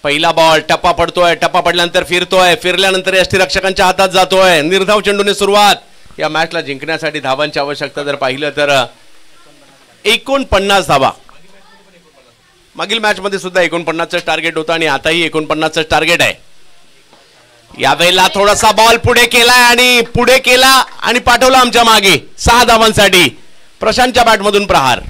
S1: पहिला बॉल टप्पा पडतोय, टप्पा पडल्यानंतर फिरतोय, फिरल्यानंतर यष्टीरक्षकांच्या हातात जातोय. निर्धाव चेंडूने सुरुवात. या मॅचला जिंकण्यासाठी धावांची आवश्यकता जर पाहिलं तर 49 धावा. मागील मॅचमध्ये सुद्धा 49चं टार्गेट होतं आणि आताही 49चं टार्गेट आहे. यावेळेला थोडासा बॉल पुढे केला आणि पाठवला आमच्या मागे 6 धावांसाठी. प्रशांतच्या बॅटमधून प्रहार.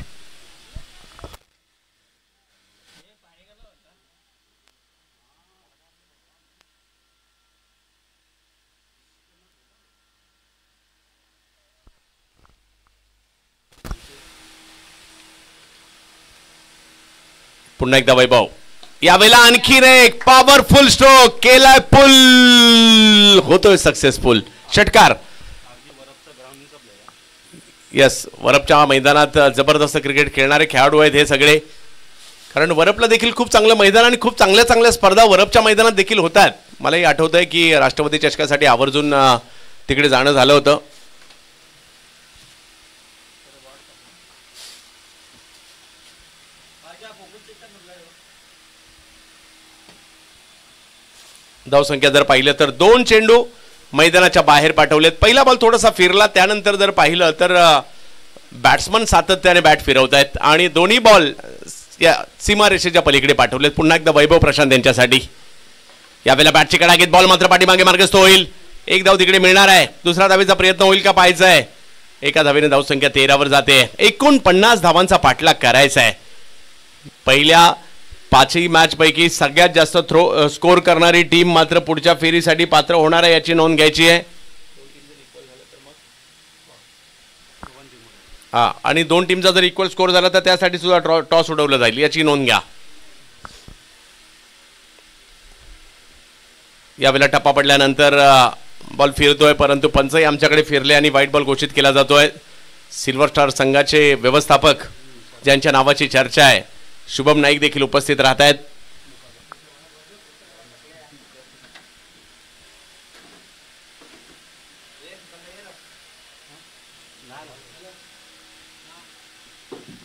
S1: पुन्हा एकदा वैभव. यावेळेला आणखी एक पॉवरफुल स्ट्रोक केलाय, पुल होतोय सक्सेसफुल. षटकार. यस, वरपच्या मैदानात जबरदस्त क्रिकेट खेळणारे खेळाडू आहेत हे सगळे. कारण वरपला देखील खूप चांगलं मैदान आणि खूप चांगल्या चांगल्या स्पर्धा वरपच्या मैदानात देखील होतात. मलाही आठवत आहे की राष्ट्रपती चषकासाठी आवर्जून तिकडे जाणं झालं होतं. धावसंख्या जर पाहिलं तर 2 चेंडू मैदानाच्या बाहेर पाठवलेत. पहिला बॉल थोडासा फिरला, त्यानंतर जर पाहिलं तर बॅट्समन सातत्याने बॅट फिरवत आहेत आणि दोन्ही बॉल या सीमारेषेच्या पलीकडे पाठवलेत. पुन्हा एकदा वैभव प्रशांत यांच्यासाठी. यावेळेला बॅटची कडा घेत बॉल मात्र पाठीमागे मार्गस्थ होईल. एक धाव तिकडे मिळणार आहे. दुसरा धावेचा प्रयत्न होईल का पाहायचा आहे. एका धावेने धावसंख्या 13 वर जाते. 49 धावांचा पाठलाग करायचा आहे. पहिल्या 5ही मॅच पैकी सगळ्यात जास्त स्कोर करणारी टीम मात्र पुढच्या फेरीसाठी पात्र होणार आहे याची नोंद घ्यायची आहे. आणि 2 टीमचा जर इक्वल स्कोर झाला तर त्यासाठी सुद्धा टॉस उडवलं जाईल याची नोंद घ्या. यावेळेला टप्पा पडल्यानंतर बॉल फिरतोय, परंतु पंचही आमच्याकडे फिरले आणि व्हाईट बॉल घोषित केला जातोय. सिल्वर स्टार संघाचे व्यवस्थापक ज्यांच्या नावाची चर्चा आहे, शुभम नाईक देखील उपस्थित राहत आहेत.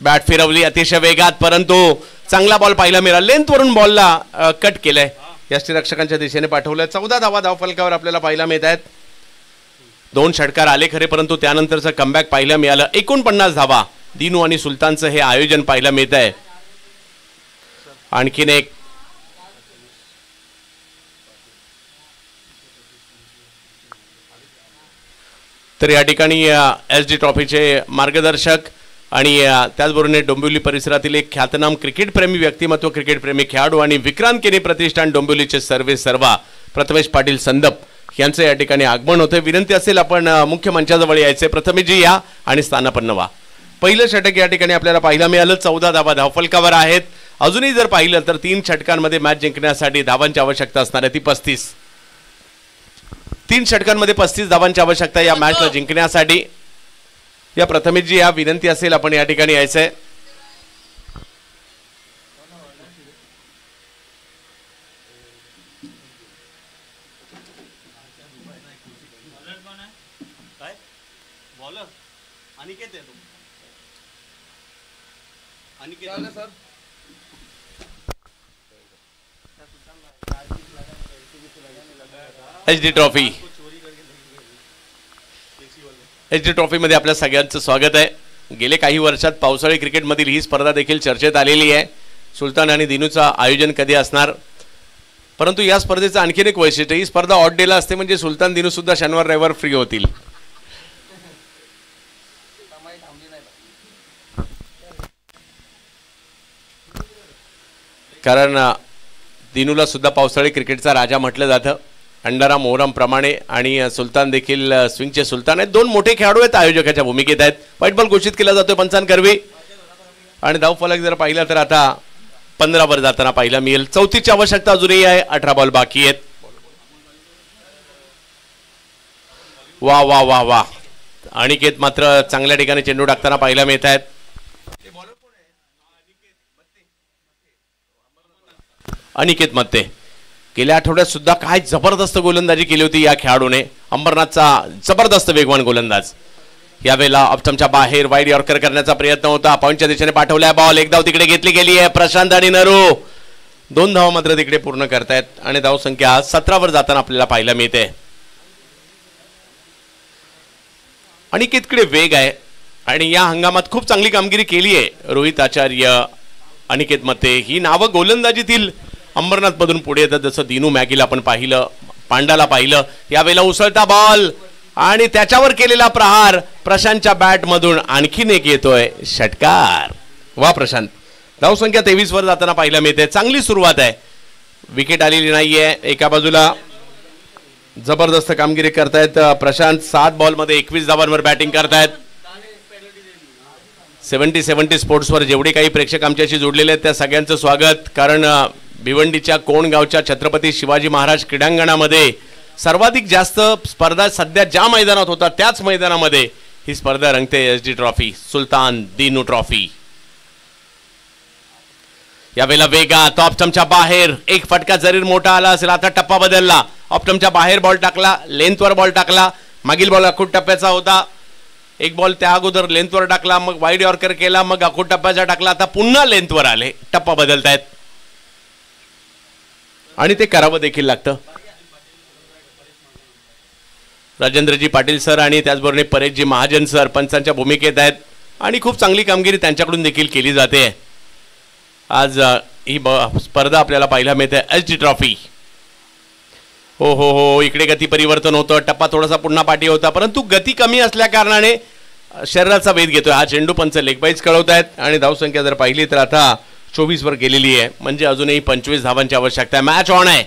S1: बॅट फिरवली अतिशय वेगात, परंतु चांगला बॉल पाहायला मिळाला. लेंथ वरून बॉलला कट केलंय. यष्टीरक्षकांच्या दिशेने पाठवलंय. 14 धावा धावफलकावर आपल्याला पाहायला मिळत आहेत. 2 षटकार आले खरे, परंतु त्यानंतरचं कमबॅक पाहायला मिळालं. 49 धावा. दिनू आणि सुलतानचं हे आयोजन पाहायला मिळत आहे. आणखीन एक तर या ठिकाणी एस डी ट्रॉफीचे मार्गदर्शक आणि त्याचबरोबर डोंबिवली परिसरातील एक ख्यातनाम क्रिकेट प्रेमी व्यक्तिमत्व, क्रिकेट प्रेमी खेळाडू आणि विक्रांत केनी प्रतिष्ठान डोंबिवलीचे सर्वे सर्वा प्रथमेश पाटील संदप यांचं या ठिकाणी आगमन होते. विनंती असेल आपण मुख्य मंचाजवळ यायचे. प्रथमेशजी या आणि स्थानापन्न व्हा. पहिलं षटक या ठिकाणी आपल्याला पाहायला मिळालं. 14 धावा धावफलकावर आहेत. अजूनही जर पाहिलं तर 3 षटकांमध्ये मॅच जिंकण्यासाठी धावांची आवश्यकता असणार आहे ती 35. 3 षटकांमध्ये 35 धावांची आवश्यकता या मॅचला जिंकण्यासाठी. या प्रथमेशजी या विनंती असेल आपण या ठिकाणी यायचंय. एचडी ट्रॉफी मध्ये आपल्या सगळ्यांचं स्वागत आहे. गेले काही वर्षात पावसाळी क्रिकेटमधील ही स्पर्धा देखील चर्चेत आलेली आहे. सुलतान आणि दिनूचा आयोजन कधी असणार, परंतु या स्पर्धेचं आणखीन एक वैशिष्ट्य, ही स्पर्धा ऑड डेला असते म्हणजे सुलतान दिनू सुद्धा शनिवार रविवार फ्री होतील. कारण दिनूला सुद्धा पावसाळी क्रिकेटचा राजा म्हटलं जातं. अंडारा मोहरम प्रमाणे आणि सुलतान देखील स्विंगचे सुलतान आहेत. 2 मोठे खेळाडू आहेत, आयोजकाच्या भूमिकेत आहेत. व्हाईट बॉल घोषित केला जातोय पंचान कर्वे आणि धावफलक जर पाहिला तर आता 15 वर जाताना पाहायला मिळेल. 34ची आवश्यकता अजूनही आहे. 18 बॉल बाकी आहेत. वा वा वा वा अनिकेत मात्र चांगल्या ठिकाणी चेंडू टाकताना पाहायला मिळत आहेत. अनिकेत मत्ते गेल्या आठवड्यात सुद्धा काय जबरदस्त गोलंदाजी केली होती या खेळाडूने. अंबरनाथचा जबरदस्त वेगवान गोलंदाज. यावेळेला ऑप्टमच्या बाहेर वाईड यॉर्कर करण्याचा प्रयत्न होता. पॉईंटच्या दिशेने पाठवलाय बॉल. एक धाव तिकडे घेतली गेली आहे. प्रशांत आणि नरू 2 धावा मात्र तिकडे पूर्ण करतायत आणि धाव संख्या 17 वर जाताना आपल्याला पाहायला मिळते. अनिकेतकडे वेग आहे आणि या हंगामात खूप चांगली कामगिरी केली आहे. रोहित आचार्य, अनिकेत मते ही नावं गोलंदाजीतील अंबरनाथ मधून पुढे येतात. जसं दिनू मॅगीला आपण पाहिलं, पांडाला पाहिलं. यावेळेला उसळता बॉल आणि त्याच्यावर केलेला प्रहार प्रशांतच्या बॅट मधून आणखीन एक येतोय षटकार. वा प्रशांत. धावसंख्या 23 वर जाताना पाहायला मिळते. चांगली सुरुवात आहे. विकेट आलेली नाहीये. एका बाजूला जबरदस्त कामगिरी करतायत प्रशांत. 7 बॉल मध्ये 21 धावांवर बॅटिंग करतायत. 70 स्पोर्ट्सवर जेवढे काही प्रेक्षक आमच्याशी जोडलेले आहेत त्या सगळ्यांचं स्वागत. कारण भिवंडीच्या कोणगावच्या छत्रपती शिवाजी महाराज क्रीडांगणामध्ये सर्वाधिक जास्त स्पर्धा सध्या ज्या मैदानात होता त्याच मैदानामध्ये ही स्पर्धा रंगते. SD trophy, Sultan Dinu trophy. यावेळेला वेगात ऑप्टमच्या बाहेर एक फटका जरी मोठा आला असेल. आता टप्पा बदलला. ऑप्टमच्या बाहेर बॉल टाकला, लेंथवर बॉल टाकला. मागील बॉल अखूट टप्प्याचा होता. एक बॉल त्या अगोदर लेंथवर टाकला, मग वाईड यॉर्कर केला, मग अखूट टप्प्याचा टाकला. आता पुन्हा लेंथवर आले. टप्पा बदलतायत आणि ते करावं देखील लागतं. राजेंद्रजी पाटील सर आणि त्याचबरोबर परेशजी महाजन सर पंचांच्या भूमिकेत आहेत आणि खूप चांगली कामगिरी त्यांच्याकडून देखील केली जाते. आज ही स्पर्धा आपल्याला पाहायला मिळते. SD trophy. हो हो हो इकडे गती परिवर्तन होतं. टप्पा थोडासा पुन्हा पाठी होता, परंतु गती कमी असल्या कारणाने शरीराचा वेध घेतोय. हा चेंडू पंच लेगबाईज कळवत आहेत आणि धावसंख्या जर पाहिली तर आता 24 वर गेलेली आहे. म्हणजे अजूनही 25 धावांची आवश्यकता आहे. मॅच ऑन आहे.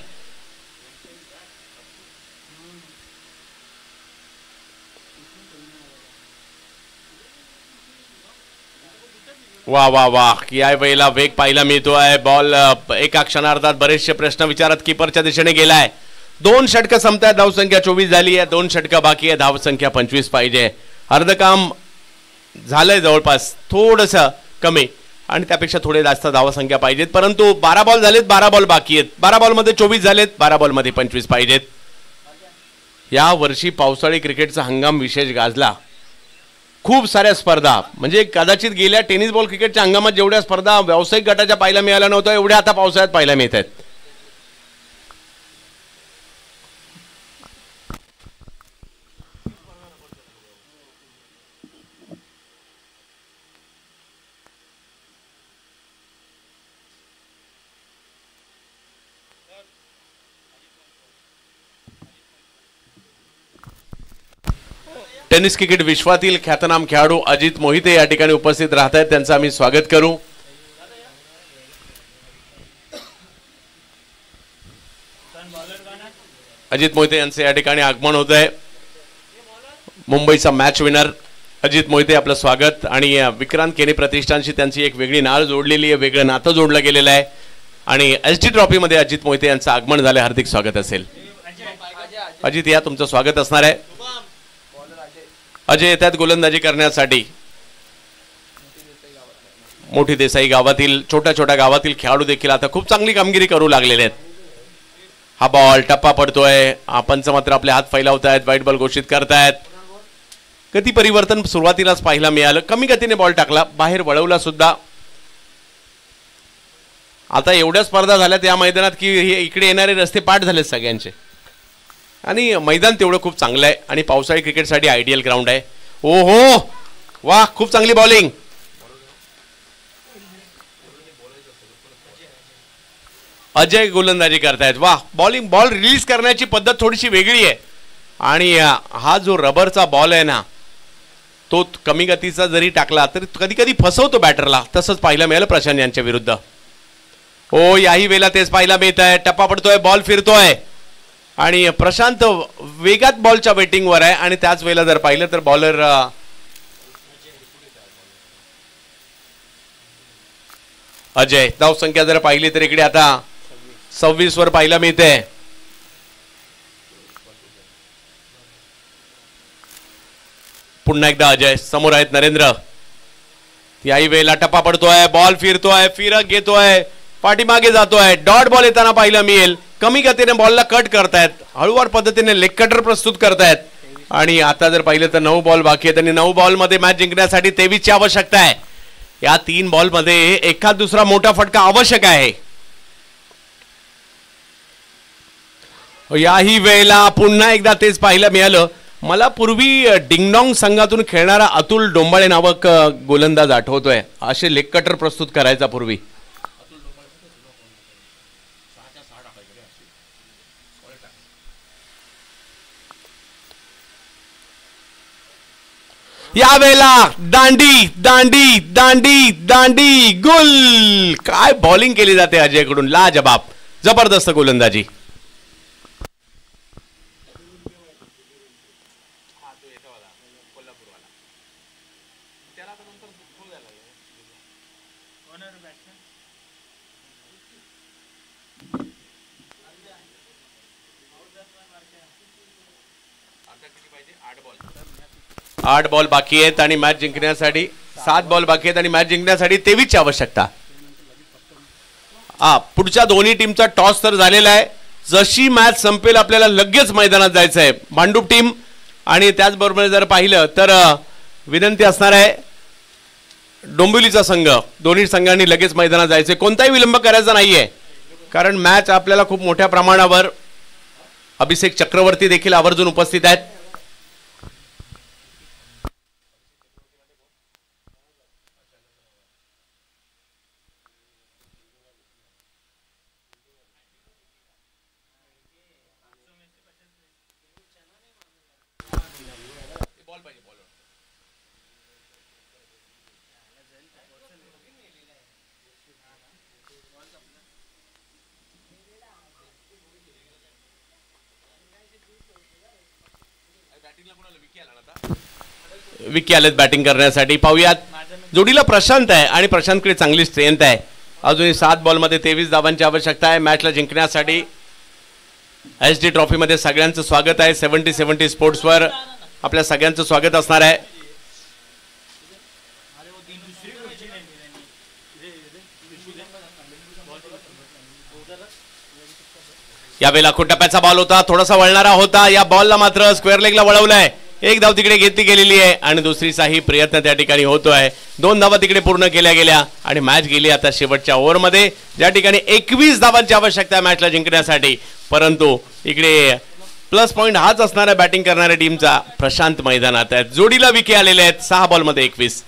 S1: वा वा वा या वेळेला वेग पाहायला मिळतोय. बॉल एका क्षणार्धात बरेचसे प्रश्न विचारत किपरच्या दिशेने गेलाय. 2 षटकं संपतात. धावसंख्या 24 झाली आहे. 2 षटकं बाकी आहे. धावसंख्या 25 पाहिजे. अर्ध काम झालंय जवळपास, थोडस कमी आणि त्यापेक्षा थोडे जास्त धावसंख्या पाहिजेत. परंतु 12 बॉल झालेत, 12 बॉल बाकी आहेत. 12 बॉल मध्ये 24 झालेत, 12 बॉल मध्ये 25 पाहिजेत. या वर्षी पावसाळी क्रिकेटचा हंगाम विशेष गाजला. खूप साऱ्या स्पर्धा, म्हणजे कदाचित गेल्या टेनिस बॉल क्रिकेटच्या हंगामात जेवढ्या स्पर्धा व्यावसायिक गटाच्या पाहायला मिळाल्या नव्हत्या एवढ्या आता पावसाळ्यात पाहायला मिळत आहेत. टेनिस क्रिकेट विश्वातील ख्यातनाम खेळाडू अजित मोहिते या ठिकाणी उपस्थित राहत आहेत, त्यांचं आम्ही स्वागत करू. अजित मोहिते यांचे या ठिकाणी आगमन होत आहे. मुंबईचा मॅच विनर अजित मोहिते, आपलं स्वागत. आणि विक्रांत केनी प्रतिष्ठानशी त्यांची एक वेगळी नाळ जोडलेली आहे, वेगळं नातं जोडलं गेलेलं आहे. आणि एसडी ट्रॉफीमध्ये अजित मोहिते यांचं आगमन झालं. हार्दिक स्वागत असेल. अजित या, तुमचं स्वागत असणार आहे. अजय येतात गोलंदाजी करण्यासाठी. मोठी देसाई गावातील छोट्या छोट्या गावातील खेळाडू देखील आता खूप चांगली कामगिरी करू लागलेले आहेत. हा बॉल टप्पा पडतोय, पंच मात्र आपले हात फैलावत आहेत, व्हाईट बॉल घोषित करतायत. गती परिवर्तन सुरुवातीलाच पाहायला मिळालं, कमी गतीने बॉल टाकला, बाहेर वळवला सुद्धा. आता एवढ्या स्पर्धा झाल्यात या मैदानात की हे इकडे येणारे रस्ते पाठ झालेत सगळ्यांचे. आणि मैदान तेवढं खूप चांगलं आहे आणि पावसाळी क्रिकेटसाठी आयडियल ग्राउंड आहे. ओ हो, वा, खूप चांगली बॉलिंग. अजय गोलंदाजी करतायत. वा, बॉलिंग, बॉल रिलीज करण्याची पद्धत थोडीशी वेगळी आहे. आणि हा जो रबरचा बॉल आहे ना, तो कमी गतीचा जरी टाकला तरी कधी कधी फसवतो बॅटरला. तसंच पाहायला मिळालं प्रशांत यांच्या विरुद्ध. ओ, याही वेळेला तेच पाहायला मिळत आहे. टप्पा पडतोय, बॉल फिरतोय आणि प्रशांत वेगात बॉलच्या वेटिंगवर आहे. आणि त्याच वेळेला जर पाहिलं तर बॉलर अजय, धावसंख्या जर पाहिली तर इकडे आता 26 वर पाहायला मिळते. पुन्हा एकदा अजय, समोर आहेत नरेंद्र. याही वेळेला टप्पा पडतोय, बॉल फिरतोय, फिरक घेतोय, पाठीमागे जातोय. डॉट बॉल येताना पाहायला मिळेल. कमी गतीने बॉलला कट करतायत, हळूवार पद्धतीने लेग कटर प्रस्तुत करतायत. आणि आता जर पाहिलं तर 9 बॉल बाकी आहेत आणि 9 बॉल मध्ये मॅच जिंकण्यासाठी 23 ची आवश्यकता आहे. या 3 बॉल मध्ये एखाद दुसरा मोठा फटका आवश्यक आहे. याही वेळेला पुन्हा एकदा तेच पाहायला मिळालं. मला पूर्वी डिंगडॉंग संघातून खेळणारा अतुल डोंबाळे नावक गोलंदाज आठवतोय. असे लेग कटर प्रस्तुत करायचा पूर्वी. यावेळेला दांडी दांडी दांडी दांडी गुल. काय बॉलिंग केली जाते अजयकडून, लाजबाब, जबरदस्त गोलंदाजी. आठ बॉल बाकी आहेत आणि मॅच जिंकण्यासाठी 7 बॉल बाकी आहेत आणि मॅच जिंकण्यासाठी 23 ची आवश्यकता. पुढच्या दोन्ही टीमचा टॉस तर झालेला आहे. जशी मॅच संपेल आपल्याला लगेच मैदानात जायचं आहे. भांडूप टीम आणि त्याचबरोबर जर पाहिलं तर विनंती असणार आहे डोंबिवलीचा संघ, दोन्ही संघांनी लगेच मैदानात जायचंय. कोणताही विलंब करायचा नाहीये, कारण मॅच आपल्याला खूप मोठ्या प्रमाणावर. अभिषेक चक्रवर्ती देखील आवर्जून उपस्थित आहेत. विकी आलेत बॅटिंग करण्यासाठी. पाहूयात, जोडीला प्रशांत आहे आणि प्रशांतकडे चांगली स्ट्रेंथ आहे. अजूनही 7 बॉल मध्ये 23 धावांची आवश्यकता आहे मॅचला जिंकण्यासाठी. एसडी ट्रॉफी मध्ये सगळ्यांचं स्वागत आहे. 70-70 स्पोर्ट्सवर आपल्या सगळ्यांचं स्वागत असणार आहे. यावेळेला टप्प्याचा बॉल होता, थोडासा वळणारा होता. या बॉलला मात्र स्क्वेअर लेगला वळवलाय. एक धाव तिकडे घेतली गेलेली आहे आणि दुसरीचाही प्रयत्न त्या ठिकाणी होतोय. 2 धावा तिकडे पूर्ण केल्या गेल्या आणि मॅच गेली आता शेवटच्या ओव्हरमध्ये, ज्या ठिकाणी 21 धावांची आवश्यकता आहे मॅचला जिंकण्यासाठी. परंतु इकडे प्लस पॉईंट हाच असणाऱ्या बॅटिंग करणाऱ्या टीमचा प्रशांत मैदानात आहेत. जोडीला विके आलेले आहेत 6 बॉल मध्ये 21.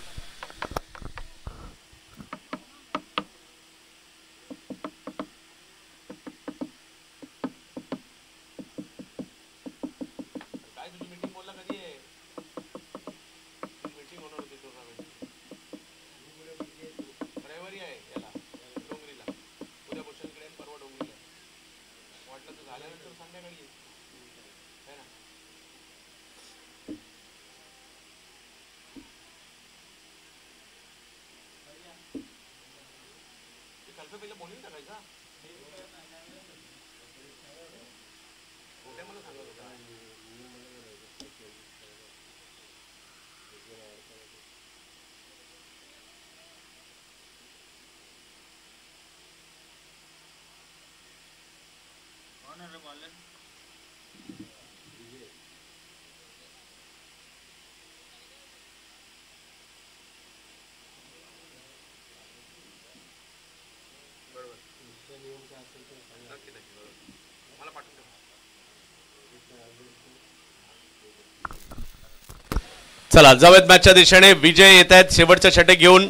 S1: चला जावेद मॅचच्या दिशेने विजय येत आहेत शेवटचे षटक घेऊन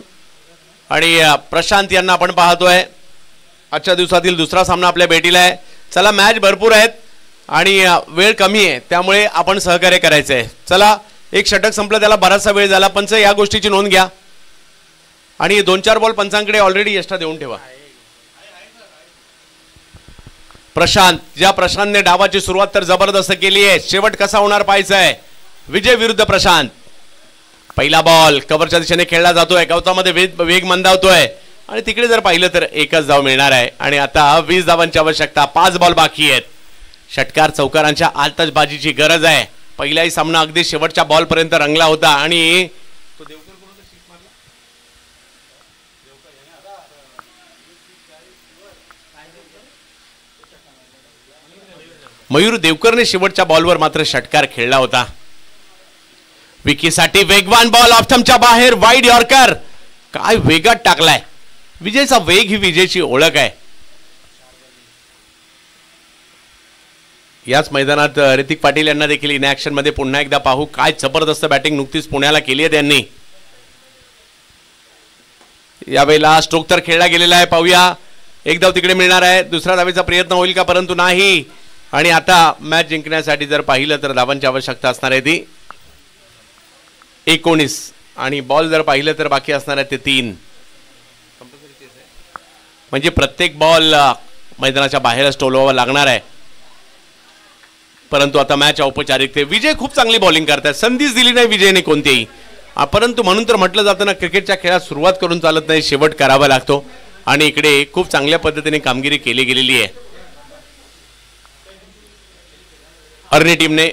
S1: आणि प्रशांत यांना आपण पाहतोय आजच्या दिवसातील दुसरा सामना आपल्या भेटीला आहे. चला मॅच भरपूर आहेत आणि वेळ कमी आहे त्यामुळे आपण सहकार्य करायचं आहे. चला एक षटक संपलं त्याला बराचसा वेळ झाला. पंच या गोष्टीची नोंद घ्या आणि 2-4 बॉल पंचांकडे ऑलरेडी एक्स्ट्रा देऊन ठेवा. प्रशांत ज्या प्रशांतने डावाची सुरुवात तर जबरदस्त केली आहे. शेवट कसा होणार पाहायचा आहे. विजय विरुद्ध प्रशांत. पहिला बॉल कव्हरच्या दिशेने खेळला जातोय. गवतामध्ये वेग मंदावतोय आणि तिकडे जर पाहिलं तर एकच धाव मिळणार आहे आणि आता 20 धावांची आवश्यकता. 5 बॉल बाकी आहेत. षटकार चौकारांच्या आतषबाजीची गरज आहे. पहिलाही सामना अगदी शेवटच्या बॉल पर्यंत रंगला होता आणि मयूर देवकरने शेवटच्या बॉलवर मात्र षटकार खेळला होता. विकीसाठी वेगवान बॉल ऑफ्टमच्या बाहेर वाईड यॉर्कर. काय वेगात टाकलाय. विजयचा वेग ही विजयची ओळख आहे. याच मैदानात ऋतिक पाटील यांना देखील इन ऍक्शन मध्ये पुन्हा एकदा पाहू. काय जबरदस्त बॅटिंग नुकतीच पुण्याला केली आहे त्यांनी. यावेळेला स्ट्रोक तर खेळला गेलेला आहे. पाहूया एक धाव तिकडे मिळणार आहे. दुसरा धावेचा प्रयत्न होईल का परंतु नाही. आणि आता मॅच जिंकण्यासाठी जर पाहिलं तर धावांची आवश्यकता असणार आहे ती 19 आणि बॉल जर पाहिलं तर बाकी असणार आहे ते 3. म्हणजे प्रत्येक बॉल मैदानाच्या बाहेरच टोलवावा लागणार आहे. परंतु आता मॅच औपचारिकते. विजय खूप चांगली बॉलिंग करतात. संधीच दिली नाही विजयने कोणतीही. परंतु म्हणून तर म्हटलं जातं ना क्रिकेटच्या खेळात सुरुवात करून चालत नाही शेवट करावा लागतो आणि इकडे खूप चांगल्या पद्धतीने कामगिरी केली गेलेली आहे. अर्नी टीमने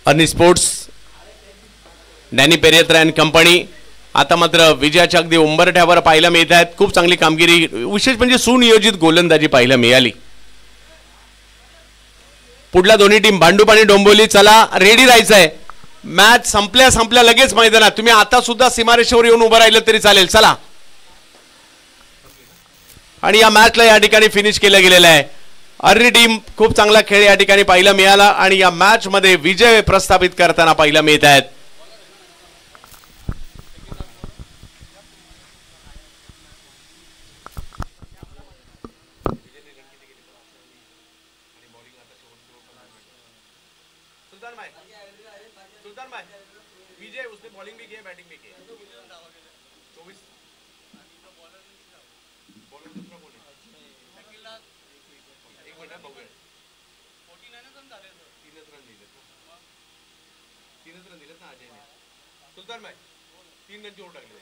S1: Arni sports Danny पेरेत्रा and company आता मात्र विजयाच्या अगदी उंबरठ्यावर पाहायला मिळत आहेत. खूप चांगली कामगिरी विशेष म्हणजे सुनियोजित गोलंदाजी पाहायला मिळाली. पुढल्या दोन्ही टीम भांडूप आणि डोंबिवली. चला रेडी राहायचंय. मॅच संपल्या लगेच मैदानात. तुम्ही आता सुद्धा सीमारेषेवर येऊन उभं राहिलं तरी चालेल. चला आणि या मॅचला या ठिकाणी फिनिश केलं गेलेलं आहे. अर्नी टीम खूप चांगला खेळ या ठिकाणी पाहायला मिळाला आणि या मॅच मध्ये विजय प्रस्थापित करताना पाहायला मिळत आहेत. विजय उसने बॉलिंग भी की है बैटिंग भी की है. 24 बॉलर दूसरा बॉल एक मिनिट बघूया. 49 रन झाले. 3 रन दिलेत ना अजयने. सुलतान भाई 3 रनची ओढ टाकली.